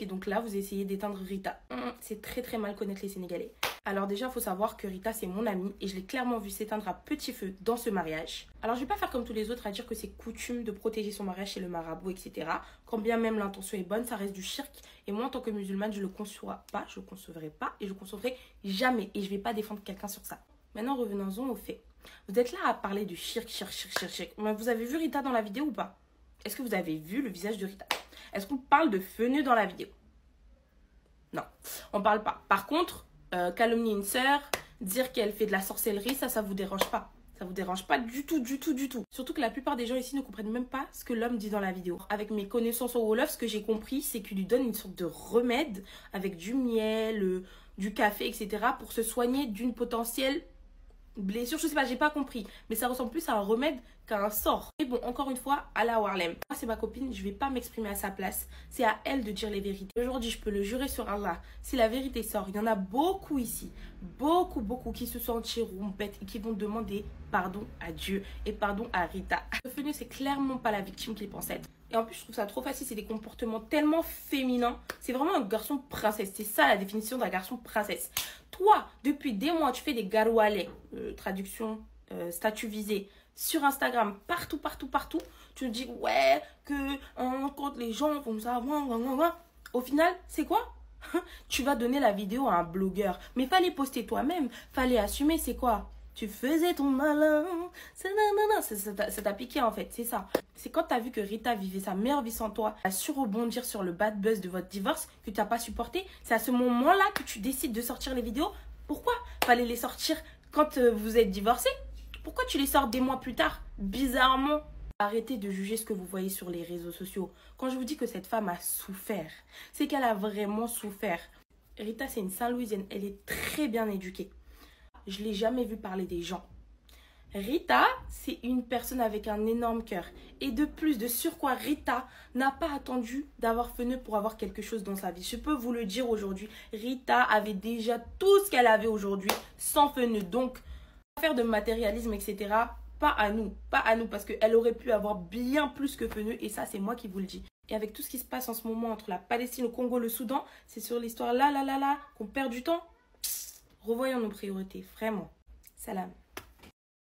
Et donc là, vous essayez d'éteindre Rita. C'est très très mal connaître les Sénégalais. Alors déjà, il faut savoir que Rita, c'est mon amie et je l'ai clairement vue s'éteindre à petit feu dans ce mariage. Alors je vais pas faire comme tous les autres à dire que c'est coutume de protéger son mariage chez le marabout, etc. Quand bien même l'intention est bonne, ça reste du shirk. Et moi, en tant que musulmane, je le conçois pas, je le concevrai pas et je le concevrai jamais. Et je vais pas défendre quelqu'un sur ça. Maintenant, revenons-en aux faits. Vous êtes là à parler de shirk. Vous avez vu Rita dans la vidéo ou pas? Est-ce que vous avez vu le visage de Rita? Est-ce qu'on parle de feneux dans la vidéo? Non, on parle pas. Par contre, calomnier une sœur, dire qu'elle fait de la sorcellerie, ça vous dérange pas. Ça vous dérange pas du tout. Surtout que la plupart des gens ici ne comprennent même pas ce que l'homme dit dans la vidéo. Avec mes connaissances au Wolof, ce que j'ai compris, c'est qu'il lui donne une sorte de remède avec du miel, du café, etc. pour se soigner d'une potentielle blessure. Je sais pas, j'ai pas compris. Mais ça ressemble plus à un remède qu'à un sort. Et bon, encore une fois, Allah Warlem. Moi, c'est ma copine, je vais pas m'exprimer à sa place. C'est à elle de dire les vérités. Aujourd'hui, je peux le jurer sur Allah. Si la vérité sort, il y en a beaucoup ici. Beaucoup qui se sentiront bêtes et qui vont demander pardon à Dieu et pardon à Rita. Le fenu, c'est clairement pas la victime qu'il pense être. Et en plus, je trouve ça trop facile. C'est des comportements tellement féminins. C'est vraiment un garçon princesse. C'est ça la définition d'un garçon princesse. Toi, depuis des mois, tu fais des garoualais, traduction, statut visé, sur Instagram, partout. Tu te dis, ouais, que quand les gens font ça, au final, c'est quoi? Tu vas donner la vidéo à un blogueur. Mais fallait poster toi-même, fallait assumer, c'est quoi? Tu faisais ton malin. Ça t'a piqué en fait, c'est ça. C'est quand t'as vu que Rita vivait sa meilleure vie sans toi, a su rebondir sur le bad buzz de votre divorce, que t'as pas supporté. C'est à ce moment-là que tu décides de sortir les vidéos. Pourquoi? Fallait les sortir quand vous êtes divorcés. Pourquoi tu les sors des mois plus tard? Bizarrement. Arrêtez de juger ce que vous voyez sur les réseaux sociaux. Quand je vous dis que cette femme a souffert, c'est qu'elle a vraiment souffert. Rita, c'est une Saint-Louisienne. Elle est très bien éduquée. Je ne l'ai jamais vue parler des gens. Rita, c'est une personne avec un énorme cœur. Et de plus, de surcroît, Rita n'a pas attendu d'avoir feneux pour avoir quelque chose dans sa vie. Je peux vous le dire aujourd'hui, Rita avait déjà tout ce qu'elle avait aujourd'hui sans feneux. Donc, faire de matérialisme, etc., pas à nous, parce qu'elle aurait pu avoir bien plus que feneux. Et ça, c'est moi qui vous le dis. Et avec tout ce qui se passe en ce moment entre la Palestine, le Congo, le Soudan, c'est sur l'histoire là, qu'on perd du temps. Revoyons nos priorités, vraiment. Salam.